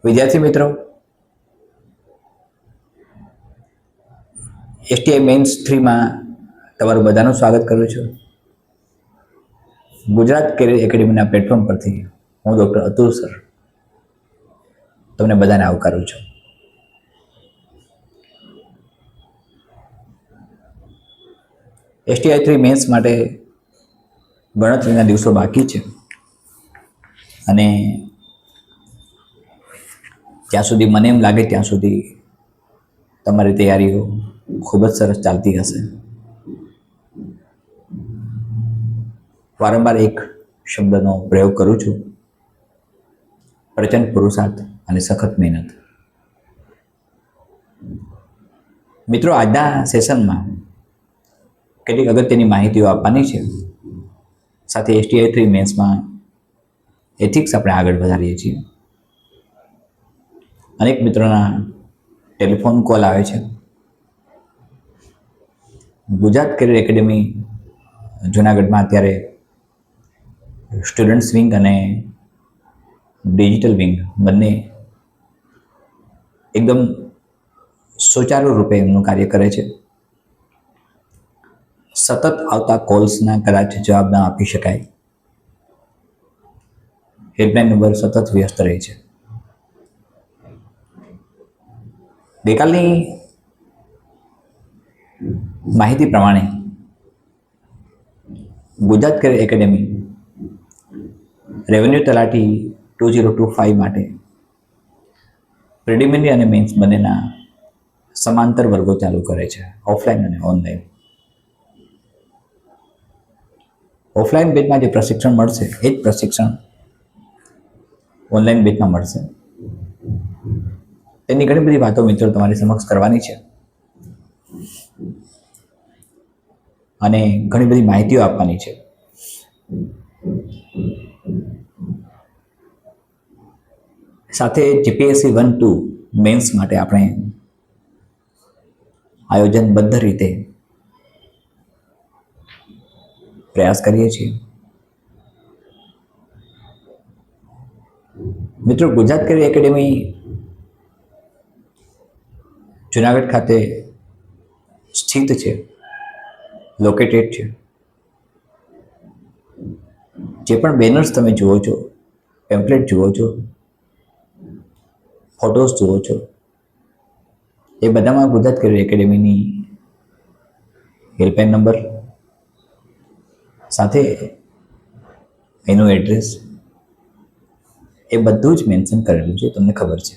વિદ્યાર્થી મિત્રો, STI mains 3માં તમારું બધાનું સ્વાગત કરું છું. ગુજરાત કેરિયર એકેડેમીના પ્લેટફોર્મ પરથી હું ડૉક્ટર અતુલ સર તમને બધાને આવકારું છું. એસટીઆઈ 3 મેન્સ માટે ગણતરીના દિવસો બાકી છે અને જ્યાં સુધી મને એમ લાગે ત્યાં સુધી તમારી તૈયારીઓ ખૂબ જ સરસ ચાલતી હશે. વારંવાર એક શબ્દનો પ્રયોગ કરું છું: પ્રચંડ પુરુષાર્થ અને સખત મહેનત. મિત્રો, આજના સેશનમાં કેટલીક અગત્યની માહિતીઓ આપવાની છે. સાથે એસટીઆઈ 3 મેન્સમાં એથિક્સ આપણે આગળ વધારીએ છીએ. અનેક મિત્રોના ટેલિફોન કોલ આવે છે. ગુજરાત કેરિયર એકેડેમી જૂનાગઢમાં અત્યારે સ્ટુડન્ટ્સ વિંગ અને ડિજિટલ વિંગ બંને એકદમ સુચારુ રૂપે એમનું કાર્ય કરે છે. સતત આવતા કોલ્સના કદાચ જવાબ ન આપી શકાય, હેલ્પલાઇન નંબર સતત વ્યસ્ત રહે છે. ગઈકાલની માહિતી પ્રમાણે ગુજરાત કેરિયર એકેડેમી રેવન્યુ તલાટી 2025 માટે પ્રિલિમિનરી અને મેન્સ બંનેના સમાંતર વર્ગો ચાલુ કરે છે, ઓફલાઈન અને ઓનલાઈન. ઓફલાઈન બેચમાં જે પ્રશિક્ષણ મળશે એ જ પ્રશિક્ષણ ઓનલાઈન બેચમાં મળશે. તેની ઘણી બધી વાતો મિત્રો તમારી સમક્ષ કરવાની છે અને ઘણી બધી માહિતીઓ આપવાની છે. સાથે જીપીએસસી 1-2 મેન્સ માટે આપણે આયોજનબદ્ધ રીતે પ્રયાસ કરીએ છીએ. મિત્રો, ગુજરાત કેરિયર એકેડેમી જુનાગઢ ખાતે સ્થિત છે, લોકેટેડ છે. જે પણ બેનર્સ તમે જુઓ છો, પેમ્પલેટ જુઓ છો, ફોટોસ જુઓ છો, એ બધામાં ગુજરાત કેરિયર એકેડેમીની હેલ્પલાઇન નંબર સાથે એનું એડ્રેસ એ બધું જ મેન્શન કરેલું છે, તમને ખબર છે.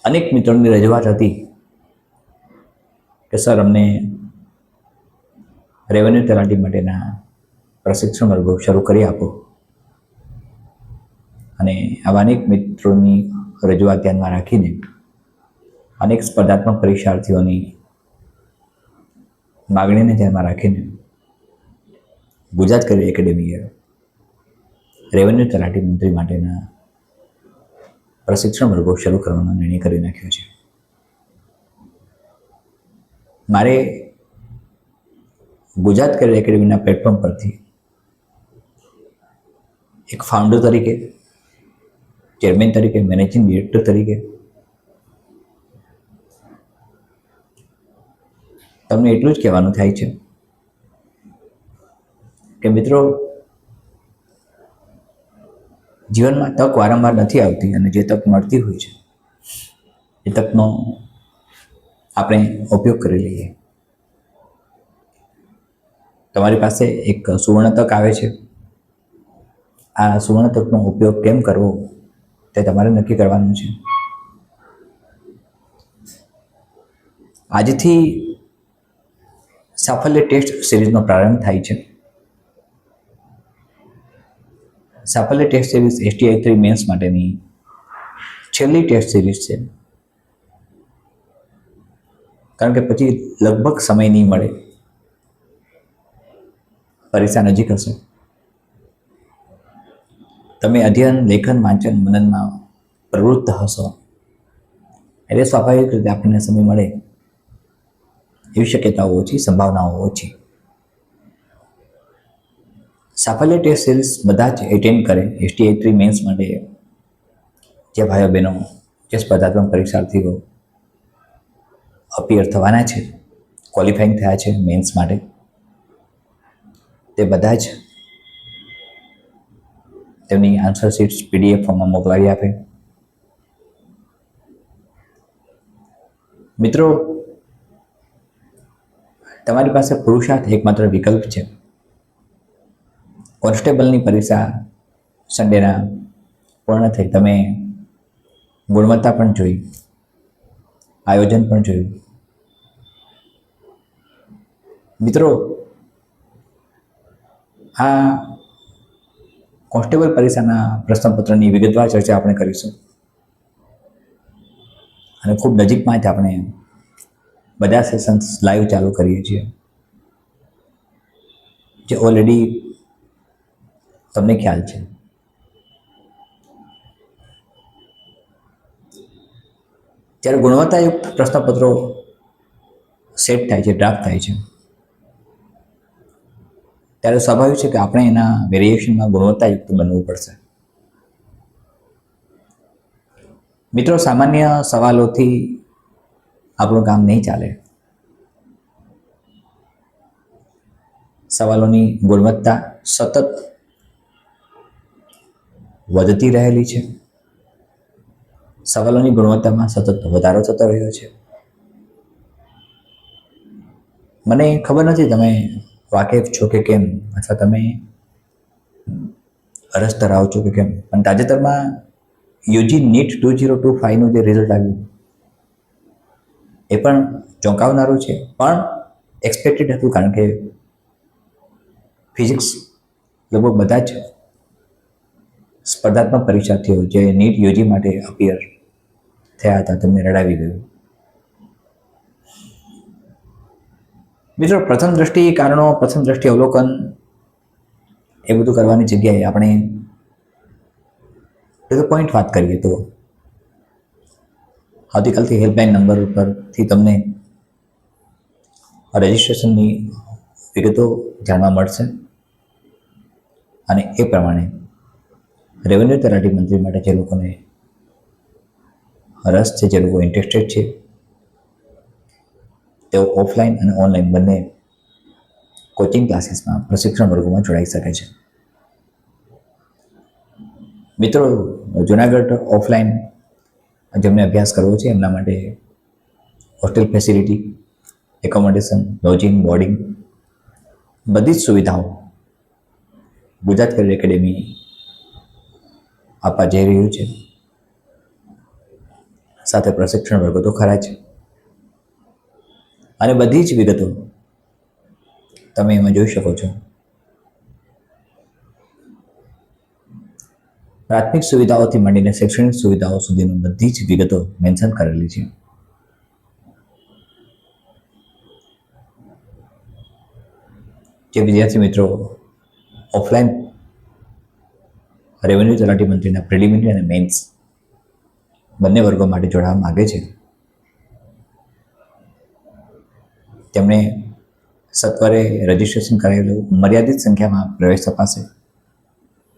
અનેક મિત્રોની રજૂઆત હતી કે સર, અમને રેવન્યુ તલાટી માટેના પ્રશિક્ષણ વર્ગો શરૂ કરી આપો. અને આવા અનેક મિત્રોની રજૂઆત ધ્યાનમાં રાખીને અનેક સ્પર્ધાત્મક પરીક્ષાર્થીઓની માગણીને ધ્યાનમાં રાખીને ગુજરાત કેરિયર એકેડેમીએ રેવન્યુ તલાટી મંત્રી માટેના પ્રશિક્ષણ વર્ગો શરૂ કરવાનો નિર્ણય કરી નાખ્યો છે. મારે ગુજરાત કેરિયર એકેડેમીના પ્લેટફોર્મ પરથી એક ફાઉન્ડર તરીકે, ચેરમેન તરીકે, મેનેજિંગ ડિરેક્ટર તરીકે તમને એટલું જ કહેવાનું થાય છે કે મિત્રો, જીવનમાં તક વારંવાર નથી આવતી અને જે તક મળતી હોય છે એ તકનો આપણે ઉપયોગ કરી લઈએ. તમારી પાસે એક સુવર્ણ તક આવે છે. આ સુવર્ણ તકનો ઉપયોગ કેમ કરવો તે તમારે નક્કી કરવાનું છે. આજથી સાફલ્ય ટેસ્ટ સિરીઝનો પ્રારંભ થાય છે. સાફલ્ય ટેસ્ટ સિરીઝ એસટીઆઈ 3 મેન્સ માટેની છેલ્લી ટેસ્ટ સિરીઝ છે, કારણ કે પછી લગભગ સમય નહીં મળે. પરીક્ષા નજીક હશે, તમે અધ્યયન, લેખન, વાંચન, મનનમાં પ્રવૃત્ત હશો, એટલે સ્વાભાવિક રીતે આપણને સમય મળે એવી શક્યતાઓ ઓછી, સંભાવનાઓ ઓછી. સાફલ્ય ટેસ્ટ સિરીઝ બધા જ એટેન્ડ કરે. STI 3 મેન્સ માટે જે ભાઈઓ બહેનો જે સ્પર્ધાત્મક પરીક્ષાર્થીઓ અપિયર થવાના છે, ક્વોલિફાઈંગ થયા છે મેન્સ માટે, તે બધા જ તેમની આન્સર શીટ્સ PDF ફોર્મમાં મોકલાવી આપે. મિત્રો, તમારી પાસે પુરુષાર્થ એકમાત્ર વિકલ્પ છે. કોન્સ્ટેબલની પરીક્ષા સન્ડેના પૂર્ણ થઈ. તમે ગુણવત્તા પણ જોઈ, આયોજન પણ જોયું. મિત્રો, આ કોન્સ્ટેબલ પરીક્ષાના પ્રશ્નપત્રની વિગતવાર ચર્ચા આપણે કરીશું અને ખૂબ નજીકમાં જ આપણે બધા સેશન્સ લાઈવ ચાલુ કરીએ છીએ, જે ઓલરેડી તમને ખ્યાલ છે. જ્યારે ગુણવત્તાયુક્ત પ્રશ્નપત્રો સેટ થાય છે, ડ્રાફ્ટ થાય છે, ત્યારે સ્વાભાવિક છે કે આપણે એના વેરિએશનમાં ગુણવત્તાયુક્ત બનવું પડશે. મિત્રો, સામાન્ય સવાલોથી આપણું કામ નહીં ચાલે. સવાલોની ગુણવત્તા સતત વધતી રહેલી છે. સવાલોની ગુણવત્તામાં સતત વધારો થતો રહ્યો છે. મને ખબર નથી તમે વાકેફ છો કે કેમ, અથવા તમે રસ ધરાવો છો કે કેમ, પણ તાજેતરમાં યુજી નીટ 2025નું જે રિઝલ્ટ આવ્યું એ પણ ચોંકાવનારું છે, પણ એક્સપેક્ટેડ હતું. કારણ કે ફિઝિક્સ લગભગ બધા જ સ્પર્ધાત્મક પરીક્ષાર્થીઓ જે નીટ યુજી માટે અપિયર થયા હતા તેમને રડાવી ગયું. મિત્રો, પ્રથમ દ્રષ્ટિ કારણો, પ્રથમ દ્રષ્ટિ અવલોકન એ બધું કરવાની જગ્યાએ આપણે ટુ ધ પોઈન્ટ વાત કરીએ તો આવતીકાલથી હેલ્પલાઇન નંબર ઉપરથી તમને રજિસ્ટ્રેશનની વિગતો જાણવા મળશે અને એ પ્રમાણે રેવન્યુ તલાટી મંત્રી માટે જે લોકોને રસ છે, જે લોકો ઇન્ટરેસ્ટેડ છે, તેઓ ઓફલાઈન અને ઓનલાઈન બંને કોચિંગ ક્લાસીસમાં, પ્રશિક્ષણ વર્ગોમાં જોડાઈ શકે છે. મિત્રો, જુનાગઢ ઓફલાઈન જેમને અભ્યાસ કરવો છે એમના માટે hostel facility, accommodation, lodging, boarding બધી જ સુવિધાઓ ગુજરાત કરિયર એકેડેમી આપવા જઈ રહ્યું છે. સાથે પ્રશિક્ષણ વર્ગો તો ખરા જ, અને બધી જ વિગતો તમે એમાં જોઈ શકો છો. પ્રાથમિક સુવિધાઓથી માંડીને શૈક્ષણિક સુવિધાઓ સુધીની બધી જ વિગતો મેન્શન કરેલી છે. જે વિદ્યાર્થી મિત્રો ઓફલાઈન રેવન્યુ તલાટી મંત્રીના પ્રિલિમિનરી અને મેન્સ બંને વર્ગો માટે જોડાવા માગે છે, તેમણે સત્વરે રજિસ્ટ્રેશન કરાવેલું. મર્યાદિત સંખ્યામાં પ્રવેશ તપાસે.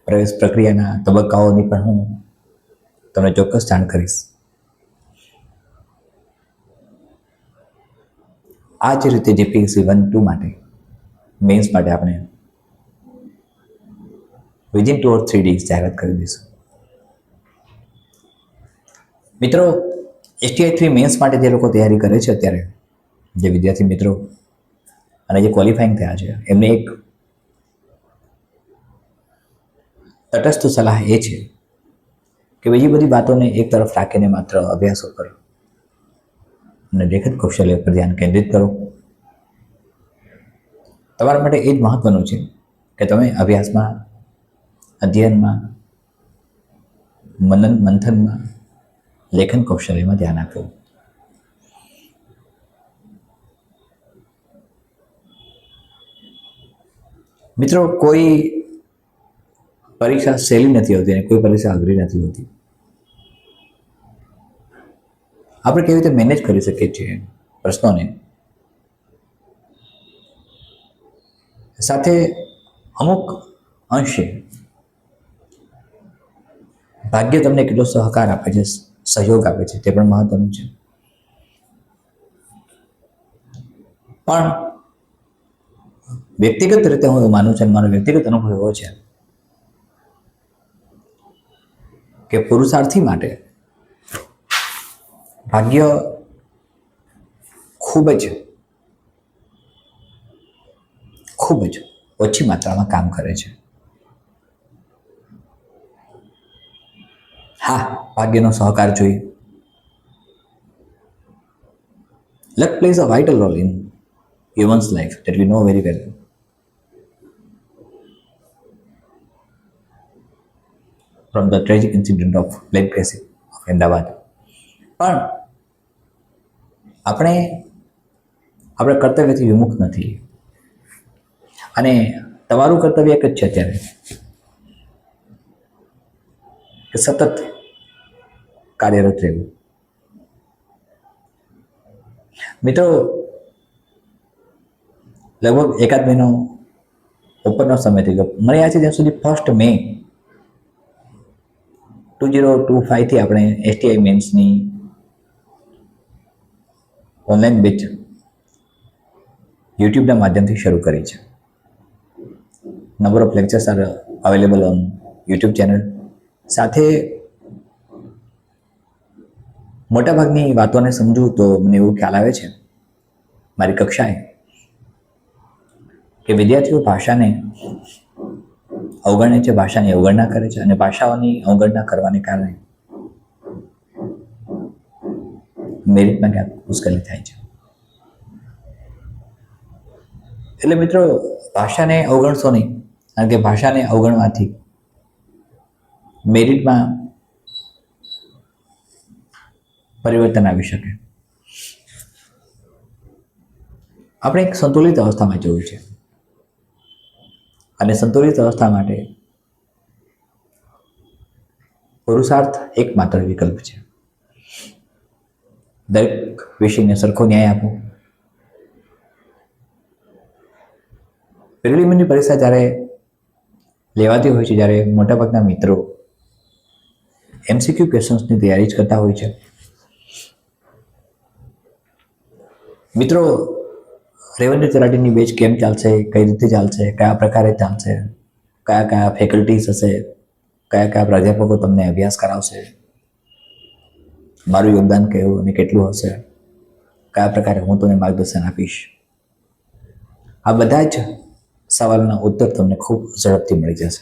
પ્રવેશ પ્રક્રિયાના તબક્કાઓની પણ હું તમને ચોક્કસ જાણ કરીશ. આ જ રીતે JPSC 1-2 માટે, મેન્સ માટે આપણે વિધિન 2 or 3 days જાહેરાત કરી દઈશું. મિત્રો, STI 3 મેન્સ માટે જે લોકો તૈયારી કરે છે અત્યારે, જે વિદ્યાર્થી મિત્રો અને જે ક્વોલિફાઈંગ થયા છે, એમને એક તટસ્થ સલાહ એ છે કે બીજી બધી વાતોને એક તરફ રાખીને માત્ર અભ્યાસો કરો અને લેખિત કૌશલ્ય પર ધ્યાન કેન્દ્રિત કરો. તમારા માટે એ જ મહત્વનું છે કે તમે અભ્યાસમાં, અધ્યયનમાં, મનન મંથનમાં, લેખન કૌશલ્યમાં ધ્યાન આપો. મિત્રો, કોઈ પરીક્ષા સહેલી નથી હોતી અને કોઈ પરીક્ષા અઘરી નથી હોતી. આપણે કેવી રીતે મેનેજ કરી શકીએ છીએ પ્રશ્નોને, સાથે અમુક અંશે ભાગ્ય તમને કેટલો સહકાર આપે છે, સહયોગ આપે છે, તે પણ મહત્વનું છે. પણ વ્યક્તિગત રીતે હું એવું માનું છું, મારો વ્યક્તિગત અનુભવ એવો છે કે પુરુષાર્થી માટે ભાગ્ય ખૂબ જ ઓછી માત્રામાં કામ કરે છે. હા, ભાગ્યનો સહકાર જોઈએ. Luck plays a vital role in human's life that we know very well. From the tragic incident of plane crashing of Ahmedabad. પણ આપણે આપણા કર્તવ્યથી વિમુખ નથી. અને તમારું કર્તવ્ય એક જ છે અત્યારે કે સતત કાર્યરત રહેવું. મિત્રો, લગભગ એકાદ મહિનો ઉપરનો સમય થઈ ગયો. મને યાદ છે ત્યાં સુધી 1 મે 2025 આપણે STI મેન્સની ઓનલાઈન બેચ યુટ્યુબના માધ્યમથી શરૂ કરી છે. Number of lectures R available on YouTube channel. સાથે મોટાભાગની વાતોને સમજવું તો મને એવું ખ્યાલ આવે છે મારી કક્ષાએ કે વિદ્યાર્થીઓ ભાષાને અવગણે છે, ભાષાની અવગણના કરે છે, અને ભાષાઓની અવગણના કરવાને કારણે મેરિટમાં ક્યાંક મુશ્કેલી થાય છે. એટલે મિત્રો, ભાષાને અવગણશો નહીં, કારણ કે ભાષાને અવગણવાથી મેરિટમાં પરિવર્તન આવી શકે. આપણે એક સંતુલિત અવસ્થામાં જવું છે, અને સંતુલિત અવસ્થા માટે પુરુષાર્થ એકમાત્ર વિકલ્પ છે. દરેક વિષયને સરખો ન્યાય આપો. પ્રિલિમિનરી પરીક્ષા જ્યારે લેવાતી હોય છે, જ્યારે મોટાભાગના મિત્રો MCQ ક્વેશ્ચન્સની તૈયારી જ કરતા હોય છે. મિત્રો, રેવન્યુ તલાટીની બેચ કેમ ચાલશે, કઈ રીતે ચાલશે, કયા પ્રકારે ચાલશે, કયા કયા ફેકલ્ટીઝ હશે, કયા કયા પ્રાધ્યાપકો તમને અભ્યાસ કરાવશે, મારું યોગદાન કયું અને કેટલું હશે, કયા પ્રકારે હું તમને માર્ગદર્શન આપીશ, આ બધા જ સવાલના ઉત્તર તમને ખૂબ ઝડપથી મળી જશે.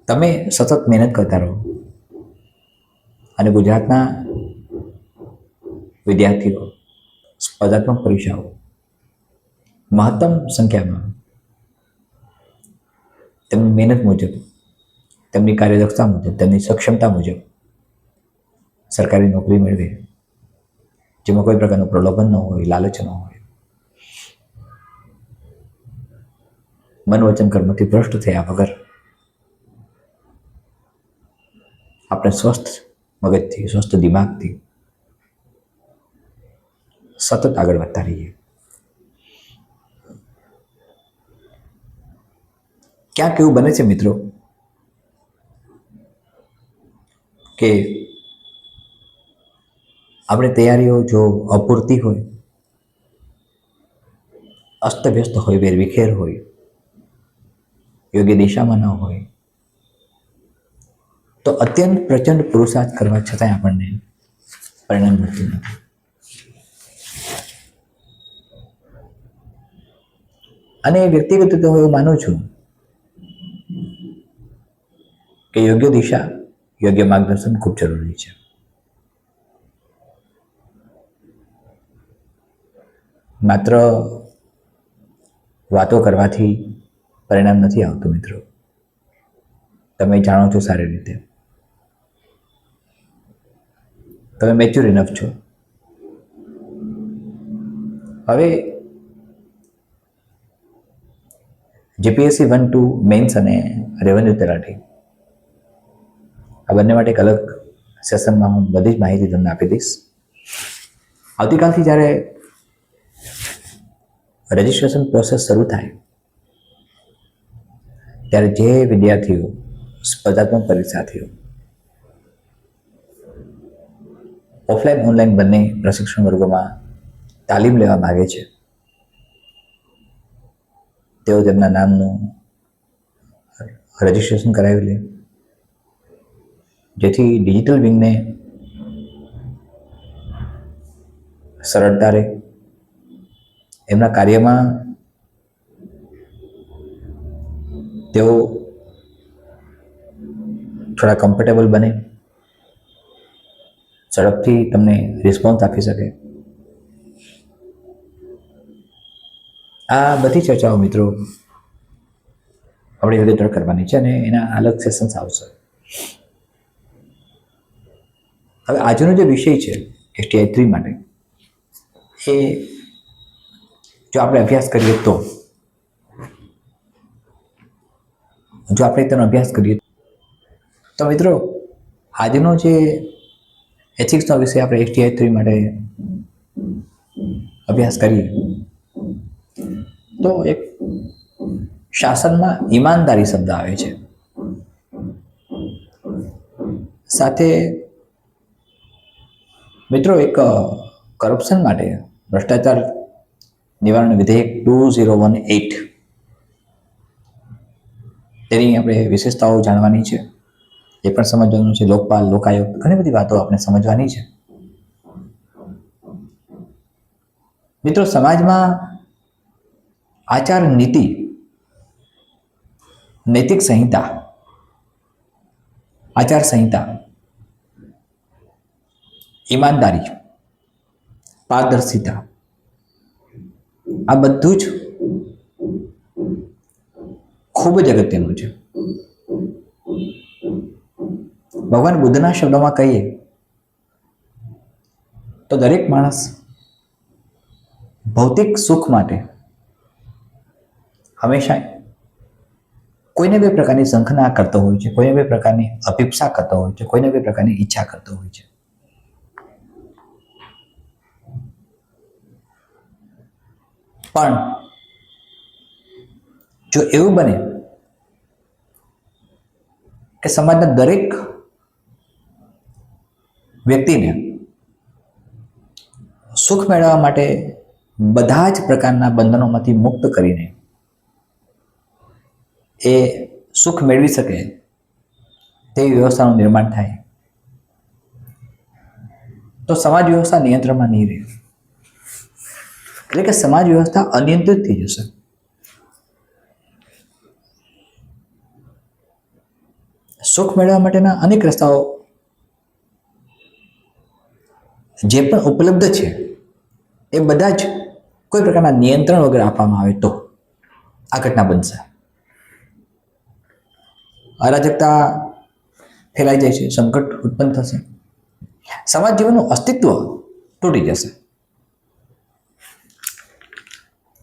તમે સતત મહેનત કરતા રહો, અને ગુજરાતના વિદ્યાર્થીઓ સ્પર્ધાત્મક પરીક્ષાઓ મહત્તમ સંખ્યામાં તેમની મહેનત મુજબ, તેમની કાર્યદક્ષતા મુજબ, તેમની સક્ષમતા મુજબ સરકારી નોકરી મેળવે, જેમાં કોઈ પ્રકારનું પ્રલોભન ન હોય, લાલચ ન હોય, મન વચન કર્મથી ભ્રષ્ટ થયા વગર આપણે સ્વસ્થ મગજથી, સ્વસ્થ દિમાગથી સતત આગળ વધતા રહીએ. ક્યાંક એવું બને છે મિત્રો કે આપણી તૈયારીઓ જો અપૂરતી હોય, અસ્તવ્યસ્ત હોય, વેરવિખેર હોય, યોગ્ય દિશામાં ન હોય, તો અત્યંત પ્રચંડ પુરુષાર્થ કરવા છતાંય આપણને પરિણામ મળતું નથી. અને વ્યક્તિગત રીતે હું એવું માનું છું કે યોગ્ય દિશા, યોગ્ય માર્ગદર્શન ખૂબ જરૂરી છે. માત્ર વાતો કરવાથી પરિણામ નથી આવતું મિત્રો. તમે જાણો છો સારી રીતે, તમે મેચ્યોર ઇનફ છો. હવે GPSC 1-2 મેન્સ અને રેવન્યુ તલાટી, આ બંને માટે એક અલગ સેશનમાં હું બધી જ માહિતી તમને આપી દઈશ. આવતીકાલથી જ્યારે રજિસ્ટ્રેશન પ્રોસેસ શરૂ થાય ત્યારે જે વિદ્યાર્થીઓ સ્પર્ધાત્મક પરીક્ષાર્થીઓ ઓફલાઈન ઓનલાઈન બંને પ્રશિક્ષણ વર્ગોમાં તાલીમ લેવા માગે છે તેઓ તેમના નામનું રજિસ્ટ્રેશન કરાવી લે, જેથી ડિજિટલ વિંગને સરળતા રહે, એમના કાર્યમાં તેઓ થોડા કમ્ફર્ટેબલ બને, ઝડપથી તમને રિસ્પોન્સ આપી શકે. આ બધી ચર્ચાઓ મિત્રો આપણે વિગતવાર કરવાની છે અને એના અલગ સેશન્સ આવશે. હવે આજનો જે વિષય છે STI 3 માટે, એ જો આપણે અભ્યાસ કરીએ તો તો મિત્રો આજનો જે એથિક્સનો વિષય આપણે STI 3 માટે અભ્યાસ કરીએ તો એક શાસનમાં ઈમાનદારી શબ્દ આવે છે, સાથે મિત્રો એક કરપ્શન માટે ભ્રષ્ટાચાર નિવારણ વિધેયક 2018 તેની આપણે વિશેષતાઓ જાણવાની છે, એ પણ સમજવાનું છે. લોકપાલ, લોકાયુક્ત, ઘણી બધી વાતો આપણે સમજવાની છે. મિત્રો સમાજમાં આચાર નીતિ, નૈતિક સંહિતા, આચાર સંહિતા, ઈમાનદારી, પારદર્શિતા, આ બધું જ ખૂબ જ અગત્યનું છે. ભગવાન બુદ્ધના શબ્દોમાં કહીએ તો દરેક માણસ ભૌતિક સુખ માટે હંમેશા કોઈને બે પ્રકારની ઝંખના કરતો હોય છે, કોઈને બે પ્રકારની અભિપ્સા કરતો હોય છે, કોઈને બે પ્રકારની ઈચ્છા કરતો હોય છે. પણ જો એવું બને કે સમાજના દરેક વ્યક્તિને સુખ મેળવવા માટે બધા જ પ્રકારના બંધનોમાંથી મુક્ત કરીને એ સુખ મેળવી શકે તેવી વ્યવસ્થાનું નિર્માણ થાય તો સમાજ વ્યવસ્થા નિયંત્રણમાં નહીં રહે, એટલે કે સમાજ વ્યવસ્થા અનિયંત્રિત થઈ જશે. સુખ મેળવવા માટેના અનેક રસ્તાઓ જે પણ ઉપલબ્ધ છે એ બધા જ કોઈ પ્રકારના નિયંત્રણ વગર આપવામાં આવે તો આ ઘટના બનશે. અરાજકતા ફેલાઈ જાય છે, સંકટ ઉત્પન્ન થશે, સમાજ જીવનનું અસ્તિત્વ તૂટી જશે.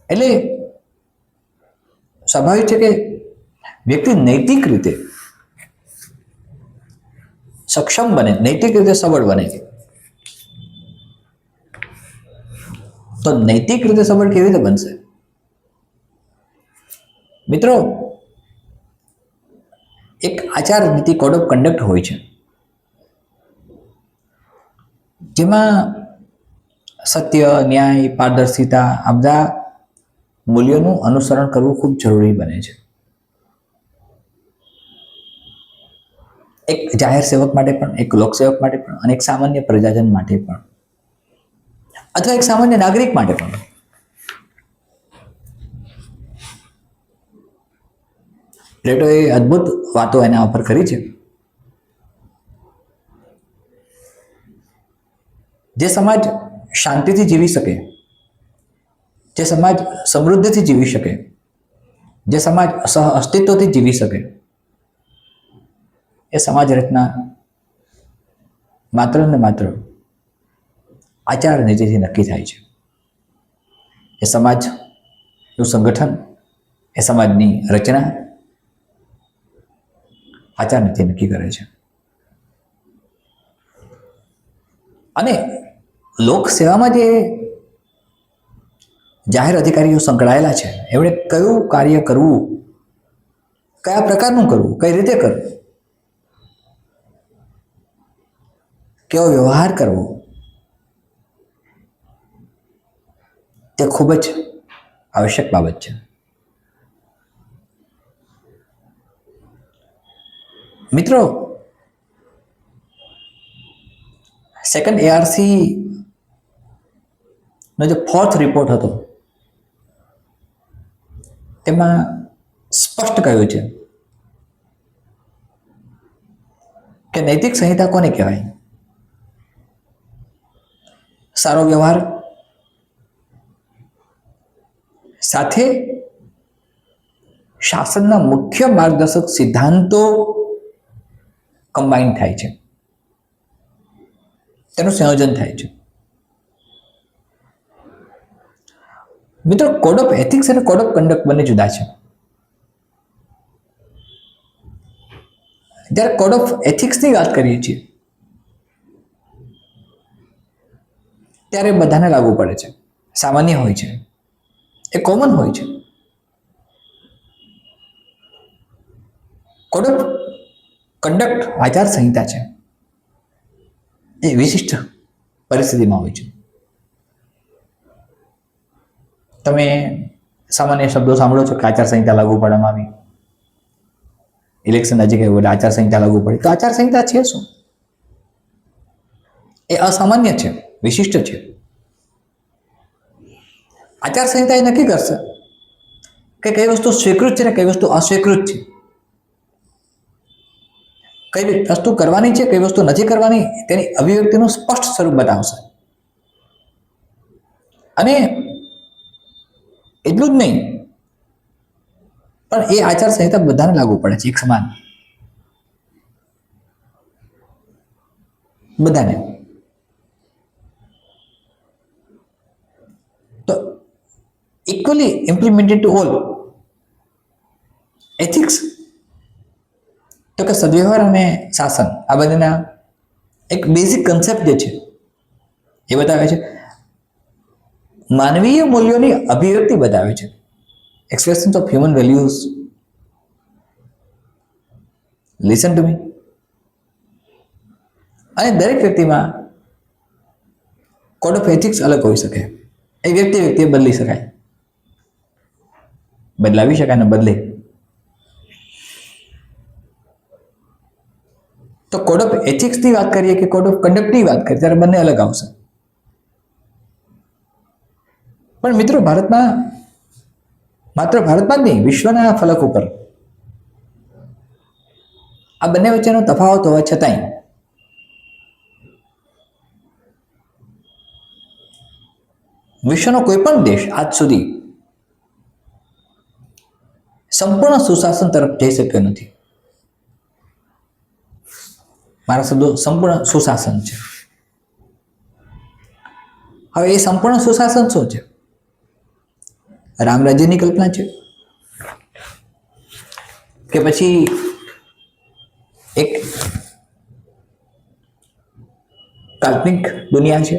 એટલે સ્વાભાવિક છે કે વ્યક્તિ નૈતિક રીતે સક્ષમ બને, નૈતિક રીતે સબળ બને. તો નૈતિક રીતે સબળ કેવી રીતે બનશે? મિત્રો, એક આચાર નીતિ, કોડ ઓફ કન્ડક્ટ હોય છે, જેમાં સત્ય, ન્યાય, પારદર્શિતા, આ બધા મૂલ્યોનું અનુસરણ કરવું ખૂબ જરૂરી બને છે. એક જાહેર સેવક માટે પણ, એક લોકસેવક માટે પણ, અને એક સામાન્ય પ્રજાજન માટે પણ, અથવા એક સામાન્ય નાગરિક માટે પણ. પ્લેટોએ અદ્ભુત વાતો એના ઉપર કરી છે. જે સમાજ શાંતિથી જીવી શકે, જે સમાજ સમૃદ્ધિથી જીવી શકે, જે સમાજ સહ અસ્તિત્વથી જીવી શકે, એ સમાજ રચના માત્ર ને માત્ર આચાર નીતિથી નક્કી થાય છે. એ સમાજનું સંગઠન, એ સમાજની રચના આચાર નીતિ નક્કી કરે છે. અને લોક સેવામાં જે જાહેર અધિકારીઓ સંકળાયેલા છે એમણે કયું કાર્ય કરવું, કયા પ્રકારનું કરવું, કઈ રીતે કરવું, કેવો વ્યવહાર કરવો, તે ખૂબ જ આવશ્યક બાબત છે. મિત્રો, સેકન્ડ એઆરસી નો જે 4th રિપોર્ટ હતો તેમાં સ્પષ્ટ કહ્યું છે કે નૈતિક સંહિતા કોને કહેવાય? સારો વ્યવહાર સાથે શાસનના મુખ્ય માર્ગદર્શક સિદ્ધાંતો કમ્બાઈન થાય છે, તેનું સંયોજન થાય છે. મિત્રો, કોડ ઓફ એથિક્સ અને કોડ ઓફ કન્ડક્ટ બંને જુદા છે. જ્યારે કોડ ઓફ એથિક્સની વાત કરીએ છીએ ત્યારે બધાને લાગુ પડે છે, સામાન્ય હોય છે, એ કોમન હોય છે. કોડ ઓફ કન્ડક્ટ આચાર સંહિતા છે, એ વિશિષ્ટ પરિસ્થિતિમાં હોય છે. તમે સામાન્ય શબ્દો સાંભળો છો કે આચાર સંહિતા લાગુ પાડવામાં આવી, ઇલેક્શન નજીક આવ્યું એટલે આચાર સંહિતા લાગુ પડી. તો આચાર સંહિતા છે શું? એ અસામાન્ય છે, વિશિષ્ટ છે. આચાર સંહિતા એ નક્કી કરશે કે કઈ વસ્તુ સ્વીકૃત છે ને કઈ વસ્તુ અસ્વીકૃત છે, કઈ વસ્તુ કરવાની છે, કઈ વસ્તુ નથી કરવાની, તેની અભિવ્યક્તિનું સ્પષ્ટ સ્વરૂપ બતાવશે. અને એટલું જ નહીં, પણ એ આચાર સંહિતા બધાને લાગુ પડે છે, એક સમાન, બધાને. તો equally implemented to all. Ethics તો કે સદવ્યવહાર અને શાસન, આ બંનેના એક બેઝિક કન્સેપ્ટ જે છે એ બતાવે છે. માનવીય મૂલ્યોની અભિવ્યક્તિ બતાવે છે, expressions of human values. Listen to me. અને દરેક વ્યક્તિમાં કોડ ઓફ એથિક્સ અલગ હોઈ શકે. એ વ્યક્તિએ બદલી શકાય, બદલાવી શકાય ને બદલે. તો કોડ ઓફ એથિક્સની વાત કરીએ કે કોડ ઓફ કન્ડક્ટની વાત કરીએ ત્યારે બંને અલગ આવશે. પણ મિત્રો, ભારતમાં, માત્ર ભારતમાં જ નહીં, વિશ્વના ફલક ઉપર આ બંને વચ્ચેનો તફાવત હોવા છતાંય વિશ્વનો કોઈ પણ દેશ આજ સુધી સંપૂર્ણ સુશાસન તરફ જઈ શક્યો નથી. મારા શબ્દો સંપૂર્ણ સુશાસન છે. હવે એ સંપૂર્ણ સુશાસન શું છે? રામ રાજ્યની કલ્પના છે કે પછી એક કાલ્પનિક દુનિયા છે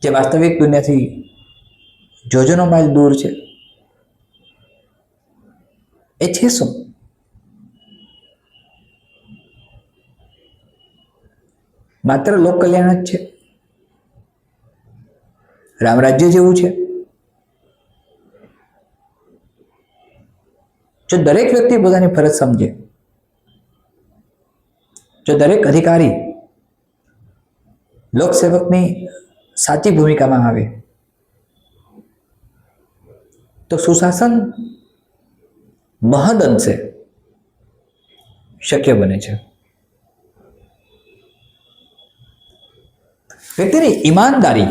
જે વાસ્તવિક દુનિયાથી જોજનો માઇલ દૂર છે? એ છે શું? માત્ર લોક કલ્યાણ જ છે? રામ રાજ્ય જેવું છે? જો દરેક વ્યક્તિ પોતાની ફરજ સમજે, જો દરેક અધિકારી લોકસેવકની સાચી ભૂમિકામાં આવે તો સુશાસન મહદ અંશે શક્ય બને છે. વ્યક્તિની ઈમાનદારી,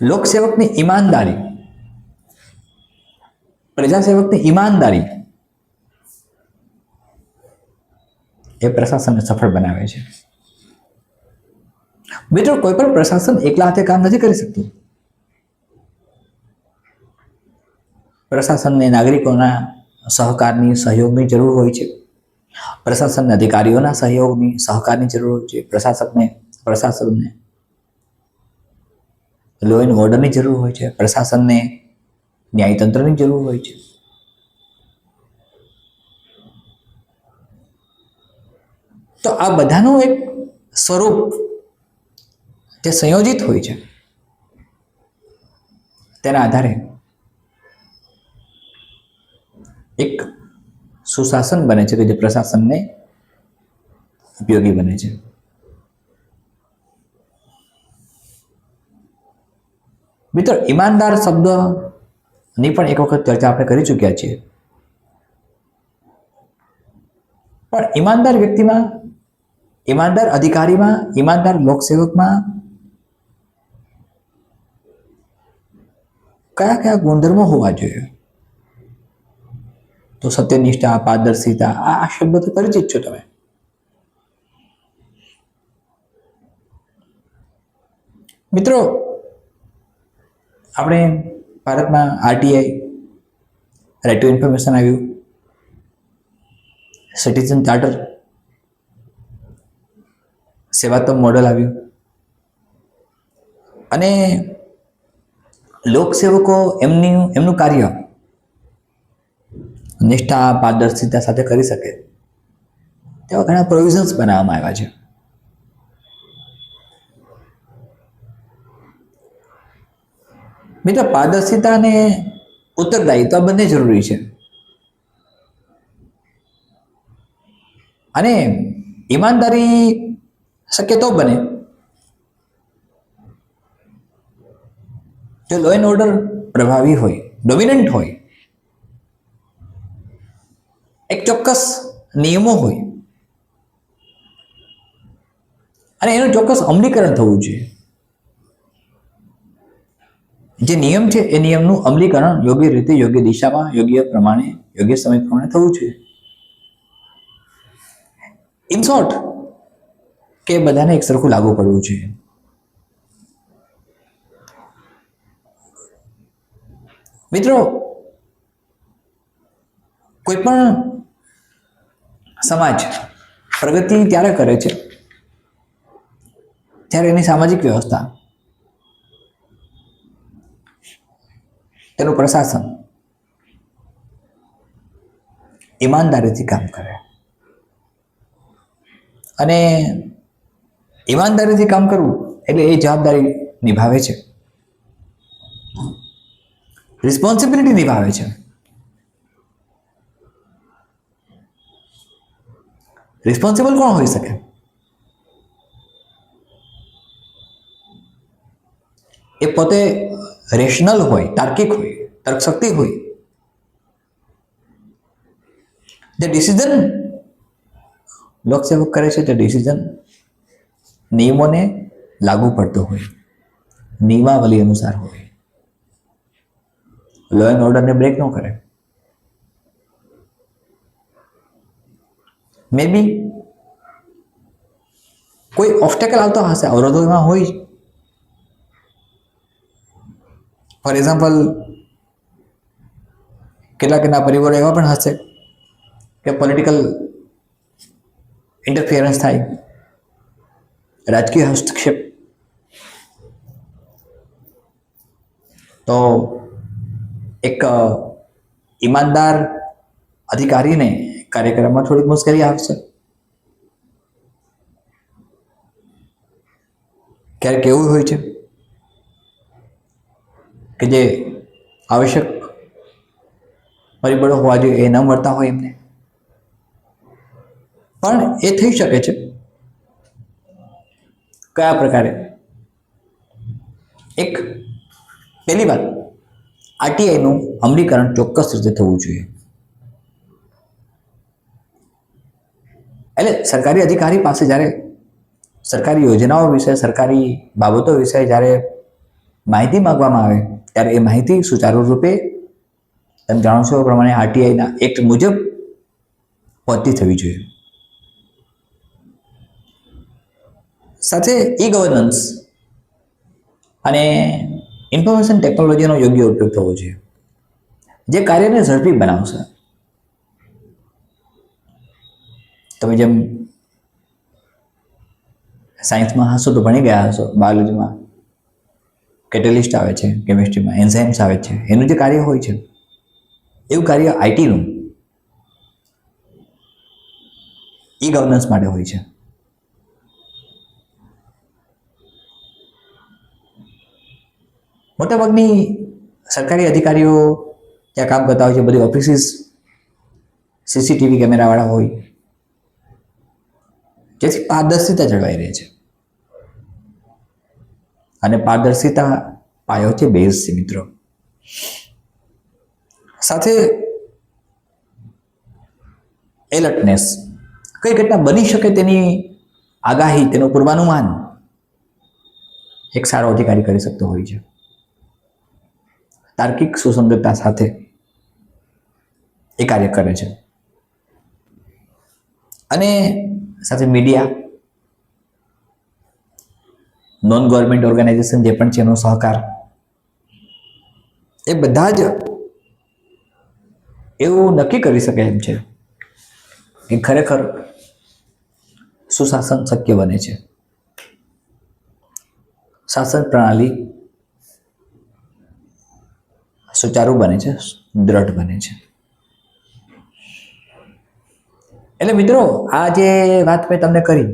લોકસેવકની ઈમાનદારી, પ્રજાસેવકની ઈમાનદારી એ પ્રશાસનને સફળ બનાવે છે. મિત્રો, કોઈ પણ પ્રશાસન એકલા હાથે કામ નથી કરી શકતું. પ્રશાસનને નાગરિકોના સહકારની, સહયોગની જરૂર હોય છે. પ્રશાસન અધિકારીઓના સહકારની જરૂર હોય છે. પ્રશાસનને લો એન્ડ ઓર્ડરની જરૂર હોય છે. પ્રશાસનને ન્યાયતંત્રની જરૂર હોય છે. તો આ બધાનું એક સ્વરૂપ જે સંયોજિત હોય છે, તેના આધારે એક સુશાસન બને છે કે જે પ્રશાસનને ઉપયોગી બને છે. મિત્રો, ઈમાનદાર શબ્દની પણ એક વખત ચર્ચા આપણે કરી ચૂક્યા છીએ. પણ ઈમાનદાર વ્યક્તિમાં, ઈમાનદાર અધિકારીમાં, ઈમાનદાર લોકસેવકમાં કયા કયા ગુણધર્મો હોવા જોઈએ? તો સત્યનિષ્ઠા, પારદર્શિતા, આ શબ્દો તો પરિચિત છો તમે. મિત્રો, આપણે ભારતમાં આરટીઆઈ, રાઇટ ટુ ઇન્ફોર્મેશન આવ્યું, સિટીઝન ચાર્ટર, સેવાત્મક મોડેલ આવ્યું, અને લોકસેવકો એમનું કાર્ય નિષ્ઠા, પારદર્શિતા સાથે કરી શકે તેવા ઘણા પ્રોવિઝન્સ બનાવવામાં આવ્યા છે. મિત્રો, પારદર્શિતા અને ઉત્તરદાયિત્વ બંને જરૂરી છે. અને ઈમાનદારી શક્ય તો બને જો લો એન્ડ ઓર્ડર પ્રભાવી હોય, ડોમિનન્ટ હોય, એક ચોક્કસ નિયમો હોય અને એનું ચોક્કસ અમલીકરણ થવું જોઈએ. જે નિયમ છે એ નિયમનું અમલીકરણ યોગ્ય રીતે, યોગ્ય દિશામાં, યોગ્ય પ્રમાણે, યોગ્ય સમય પ્રમાણે થવું જોઈએ. ઇન શોર્ટ, કે બધાને એક સરખું લાગુ પડવું જોઈએ. મિત્રો, કોઈ પણ સમાજ પ્રગતિ ત્યારે કરે છે ત્યારે એની સામાજિક વ્યવસ્થા, તેનું પ્રશાસન ઈમાનદારીથી કામ કરે. અને ઈમાનદારીથી કામ કરવું એટલે એ જવાબદારી નિભાવે છે, રિસ્પોન્સિબિલિટી નિભાવે છે. રિસ્પોન્સિબલ કોણ હોઈ શકે? એ પોતે રેશનલ હોય, તાર્કિક હોય, તર્કશક્તિ હોય, જે ડિસિઝન લોકસેવક કરે છે તે ડિસિઝન નિયમોને લાગુ પડતો હોય, નિયમાવલી અનુસાર હોય, લો એન્ડ ઓર્ડરને બ્રેક ન કરે. મે બી કોઈ ઓબ્સ્ટેકલ આવતો હશે, અવરોધો એમાં હોય. ફોર એક્ઝામ્પલ, કેટલાકના પરિબળો એવા પણ હશે કે પોલિટિકલ ઇન્ટરફિયરન્સ થાય, રાજકીય હસ્તક્ષેપ. તો એક ઈમાનદાર અધિકારીને કાર્યક્રમમાં થોડીક મુશ્કેલી આવશે. ક્યારેક એવું હોય છે કે જે આવશ્યક પરિબળો હોવા જોઈએ એ ન મળતા હોય એમને, પણ એ થઈ શકે છે. કયા પ્રકારે? એક, પહેલી વાત, આરટીઆઈનું અમલીકરણ ચોક્કસ રીતે થવું જોઈએ. એટલે સરકારી અધિકારી પાસે જ્યારે સરકારી યોજનાઓ વિશે, સરકારી બાબતો વિશે જ્યારે માહિતી માંગવામાં આવે ત્યારે એ માહિતી સુચારુ રૂપે, તમે જાણો છો એ પ્રમાણે આરટીઆઈના એક્ટ મુજબ પહોંચતી થવી જોઈએ. સાથે ઈ ગવર્નન્સ અને ઇન્ફોર્મેશન ટેકનોલોજીનો યોગ્ય ઉપયોગ થવો જોઈએ, જે કાર્યને ઝડપી બનાવશે. તમે જેમ સાયન્સમાં હશો તો ભણી ગયા હશો, બાયોલોજીમાં કેટેલિસ્ટ આવે છે, કેમિસ્ટ્રીમાં એન્ઝાઇમ્સ આવે છે, એનું જે કાર્ય હોય છે એવું કાર્ય આઈટીનું ઈ ગવર્નન્સ માટે હોય છે. મોટાભાગની સરકારી અધિકારીઓ ત્યાં કામ કરતા હોય છે, બધી ઓફિસીસ સીસીટીવી કેમેરાવાળા હોય, જેથી પારદર્શિતા જળવાઈ રહે છે. અને પારદર્શિતા પાયો છે, બેઝ છે મિત્રો. સાથે એલર્ટનેસ, કઈ ઘટના બની શકે તેની આગાહી, તેનું પૂર્વાનુમાન એક સારો અધિકારી કરી શકતો હોય છે. તાર્કિક સુસંગતતા સાથે એ કાર્ય કરે છે. અને સાથે મીડિયા, નોન ગવર્મેન્ટ ઓર્ગેનાઇઝેશન જે પણ છે એનો સહકાર, એ બધા જ એવું નક્કી કરી શકે એમ છે કે ખરેખર સુશાસન શક્ય બને છે, શાસન પ્રણાલી સુચારુ બને છે, દ્રઢ બને છે. એટલે મિત્રો, આ જે વાત મેં તમને કરી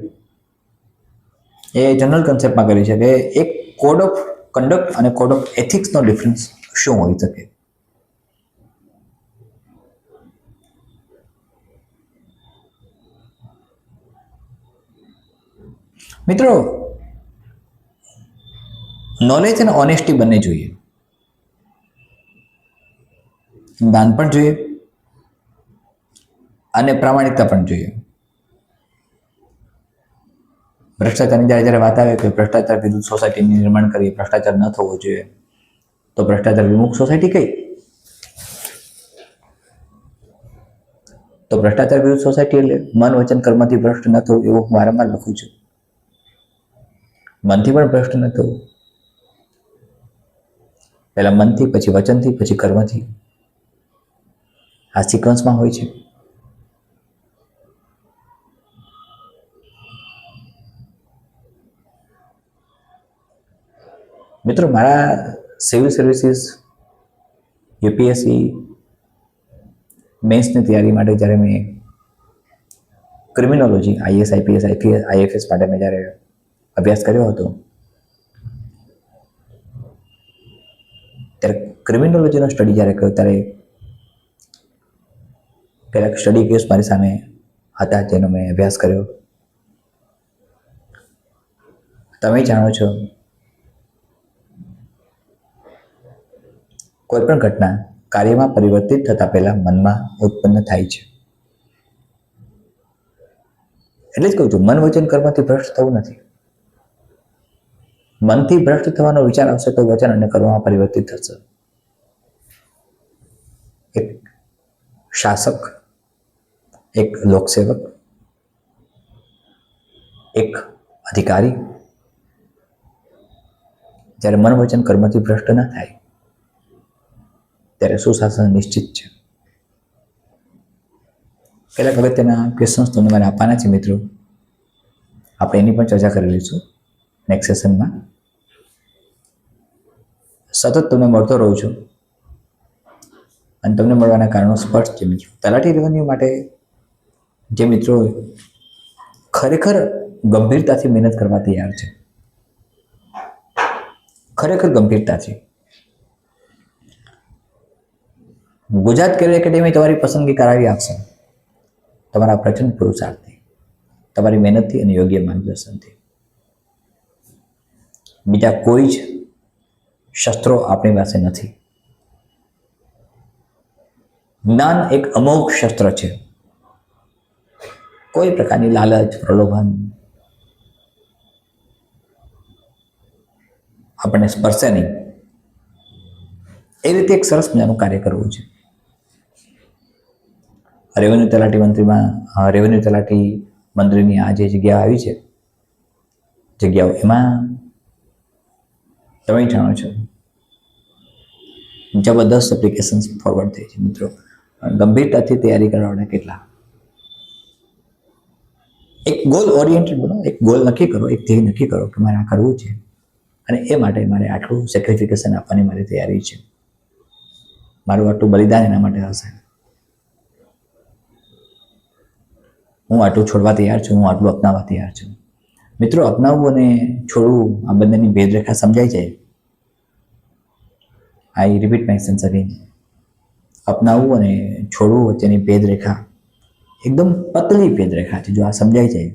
એ જનરલ કન્સેપ્ટમાં કરી છે કે એક કોડ ઓફ કન્ડક્ટ અને કોડ ઓફ એથિક્સનો ડિફરન્સ શું હોઈ શકે. મિત્રો, નોલેજ અને ઓનેસ્ટી બંને જોઈએ, દાન પણ જોઈએ અને પ્રામાણિકતા પણ જોઈએ. ભ્રષ્ટાચારની જ્યારે વાત આવે કે ભ્રષ્ટાચાર વિરુદ્ધ સોસાયટીનું નિર્માણ કરીએ, ભ્રષ્ટાચાર ન થવો જોઈએ, તો ભ્રષ્ટાચાર વિમુક્ત સોસાયટી કઈ? તો ભ્રષ્ટાચાર વિરુદ્ધ સોસાયટી એટલે મન વચન કર્મથી ભ્રષ્ટ ન થવું, એવું હું વારંવાર લખું છું. મનથી પણ ભ્રષ્ટ ન થવું, પહેલા મનથી, પછી વચનથી, પછી કર્મથી, આ સિક્વન્સમાં હોય છે. મિત્રો, મારા સિવિલ સર્વિસીસ, યુપીએસસી મેન્સની તૈયારી માટે જ્યારે મેં ક્રિમિનોલોજી, આઈએસ, આઈપીએસ, આઈએફએસ માટે મેં જ્યારે અભ્યાસ કર્યો હતો, ત્યારે ક્રિમિનોલોજીનો સ્ટડી જ્યારે કર્યો ત્યારે કેટલાક સ્ટડી કેસ મારી સામે હતા જેનો મેં અભ્યાસ કર્યો. તમે જાણો છો, કોઈ પણ ઘટના કાર્યમાં પરિવર્તિત થતા પહેલા મનમાં ઉત્પન્ન થાય છે. એટલે જ કહું છું, મન વચન કર્મથી ભ્રષ્ટ થવું નથી. મનથી ભ્રષ્ટ થવાનો વિચાર આવશે તો વચન અને કર્મમાં પરિવર્તિત થશે. એક શાસક, એક લોકસેવક, એક અધિકારી જ્યારે મન વચન કર્મથી ભ્રષ્ટ ન થાય ત્યારે સુશાસન નિશ્ચિત છે. કેટલાક અગત્યના ક્વેશ્ચન્સ તમને મારે આપવાના છે મિત્રો, આપણે એની પણ ચર્ચા કરી લઈશું નેક્સ્ટ સેશનમાં. સતત તમને મળતો રહું છું અને તમને મળવાના કારણો સ્પષ્ટ છે મિત્રો. તલાટી રેવન્યુ માટે જે મિત્રો ખરેખર ગંભીરતાથી મહેનત કરવા તૈયાર છે, ખરેખર ગંભીરતાથી, ગુજરાત કેરિયર એકેડેમી તમારી પસંદગી કરાવી આપશે તમારા પ્રચંડ પુરુષાર્થથી, તમારી મહેનતથી અને યોગ્ય માર્ગદર્શનથી. બીજા કોઈ જ શસ્ત્રો આપણી પાસે નથી. જ્ઞાન એક અમોઘ શસ્ત્ર છે. કોઈ પ્રકારની લાલચ, પ્રલોભન આપણને સ્પર્શે નહીં. એ રીતે એક સરસ મજાનું કાર્ય કરવું છે. રેવન્યુ તલાટી મંત્રીમાં રેવન્યુ તલાટી મંત્રીની આ જે જગ્યા આવી છે, જગ્યાઓ, એમાં તમે જાણો છો જબરદસ્ત એપ્લિકેશન્સ ફોરવર્ડ થઈ છે મિત્રો. ગંભીરતાથી તૈયારી કરવાના કેટલા, એક ગોલ ઓરિએન્ટેડ બનો, એક ગોલ નક્કી કરો, એક ધ્યેય નક્કી કરો કે મારે આ કરવું છે અને એ માટે મારે આટલું સેક્રિફિકેશન આપવાની મારી તૈયારી છે, મારું આટલું બલિદાન એના માટે હશે, હું આટલું છોડવા તૈયાર છું, હું આટલું અપનાવવા તૈયાર છું. મિત્રો, અપનાવવું અને છોડવું આ બંનેની ભેદરેખા સમજાય જાય. I repeat my sense again. અપનાવવું અને છોડવું વચ્ચેની ભેદરેખા એકદમ પતલી ભેદરેખા છે. જો આ સમજાઈ જાય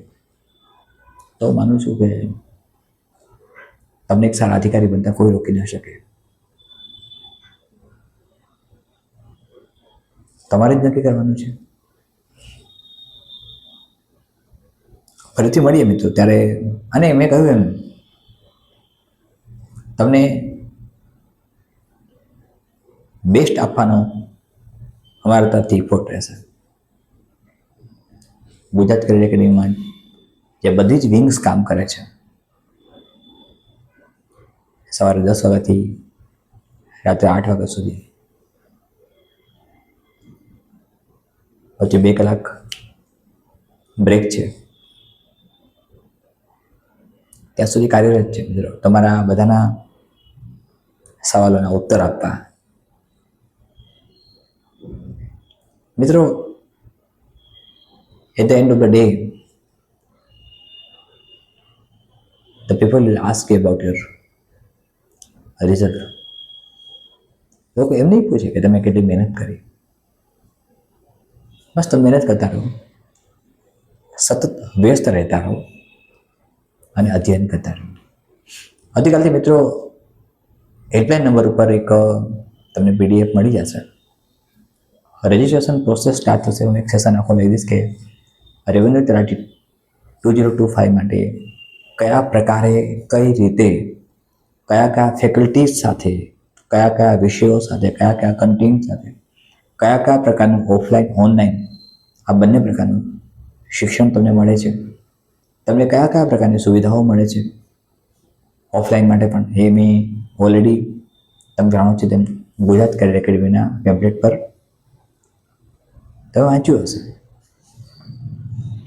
તો માનું છું કે તમને એક સારા અધિકારી બનતા કોઈ રોકી ન શકે. તમારે જ નક્કી કરવાનું છે. ફરીથી મળીએ મિત્રો ત્યારે. અને મેં કહ્યું એમ, તમને બેસ્ટ આપવાનો અમારા તરફથી ઇફોર્ટ રહેશે. ગુજરાત કરિયર એકેડમીમાં જે બધી જ વિંગ્સ કામ કરે છે, સવારે 10 વાગ્યાથી રાત્રે 8 વાગ્યા સુધી, વચ્ચે 2 કલાક બ્રેક છે, ત્યાં સુધી કાર્યરત છે મિત્રો. તમારા બધાના સવાલોના ઉત્તર આપવા. મિત્રો, at the end of the day, the people will ask you about your result. લોકો એમ નહીં પૂછે કે તમે કેટલી મહેનત કરી. મસ્ત મહેનત કરતા રહો, સતત વ્યસ્ત રહેતા રહો અને અધ્યયન કરતા રહો. આવતીકાલથી મિત્રો હેલ્પલાઇન નંબર ઉપર એક તમને PDF મળી જશે. રજિસ્ટ્રેશન પ્રોસેસ સ્ટાર્ટ થશે. હું એક સેશન આખો લઈ દઈશ કે રેવન્યુ તલાટી 2025 માટે કયા પ્રકારે, કઈ રીતે, કયા કયા ફેકલ્ટીઝ સાથે, કયા કયા વિષયો સાથે, કયા કયા કન્ટેન્ટ સાથે, કયા કયા પ્રકારનું ઓફલાઈન, ઓનલાઈન આ બંને પ્રકારનું શિક્ષણ તમને મળે છે. તમને કયા કયા પ્રકારની સુવિધાઓ મળે છે ઓફલાઈન માટે પણ, એ મેં ઓલરેડી તમે જાણો છો તેમ ગુજરાત કરિયર એકેડમીના વેબસાઇટ પર તમે વાંચ્યું હશે.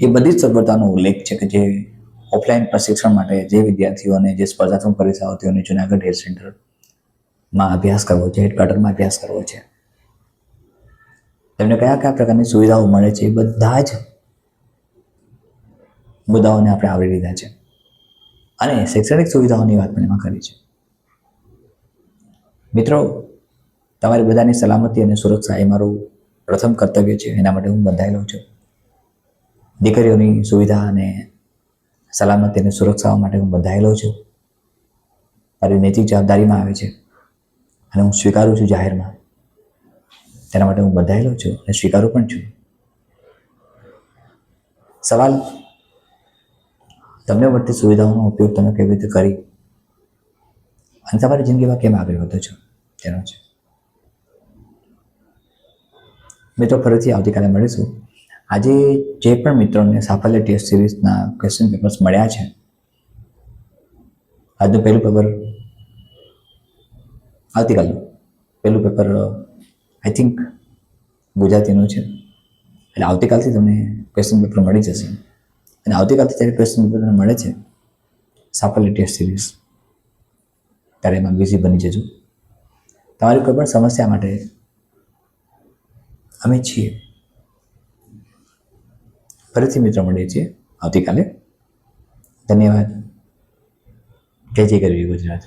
એ બધી જ સગવડતાનો ઉલ્લેખ છે કે જે ઓફલાઈન પ્રશિક્ષણ માટે જે વિદ્યાર્થીઓને જે સ્પર્ધાત્મક પરીક્ષાઓ તેઓને જુનાગઢ હેડ સેન્ટરમાં અભ્યાસ કરવો છે, હેડક્વાર્ટરમાં અભ્યાસ કરવો છે, તેમને કયા કયા પ્રકારની સુવિધાઓ મળે છે, એ બધા જ મુદ્દાઓને આપણે આવરી લીધા છે. અને શૈક્ષણિક સુવિધાઓની વાત પણ એમાં કરી છે. મિત્રો, તમારી બધાની સલામતી અને સુરક્ષા એ મારું પ્રથમ કર્તવ્ય છે. એના માટે હું બંધાયેલો છું. દીકરીઓની સુવિધા અને સલામતી અને સુરક્ષાઓ માટે હું બંધાયેલો છું. મારી નૈતિક જવાબદારીમાં આવે છે અને હું સ્વીકારું છું જાહેરમાં. તેના માટે હું બંધાયેલો છું અને સ્વીકારું પણ છું. સવાલ તમને મળતી સુવિધાઓનો ઉપયોગ તમે કેવી રીતે કરી અને તમારી જિંદગીમાં કેમ આગળ વધો છો તેનો છે. મિત્રો, ફરીથી આવતીકાલે મળીશું. આજે જે પણ મિત્રોને સાફલ્ય ટેસ્ટ સિરીઝના ક્વેશ્ચન પેપર્સ મળ્યા છે, આજનું પહેલું પેપર, આવતીકાલનું પહેલું પેપર આઈ થિંક ગુજરાતીનું છે. એટલે આવતીકાલથી તમને ક્વેશ્ચન પેપર મળી જશે. અને આવતીકાલથી જ્યારે ક્વેશ્ચન પેપર તમને મળે છે સાફલ્ય ટેસ્ટ સિરીઝ, ત્યારે એમાં બિઝી બની જજો. તમારી કોઈ પણ સમસ્યા માટે અમે છીએ. ફરીથી મિત્રો મળીએ છીએ આવતીકાલે. ધન્યવાદ. જય જય ગરવી ગુજરાત.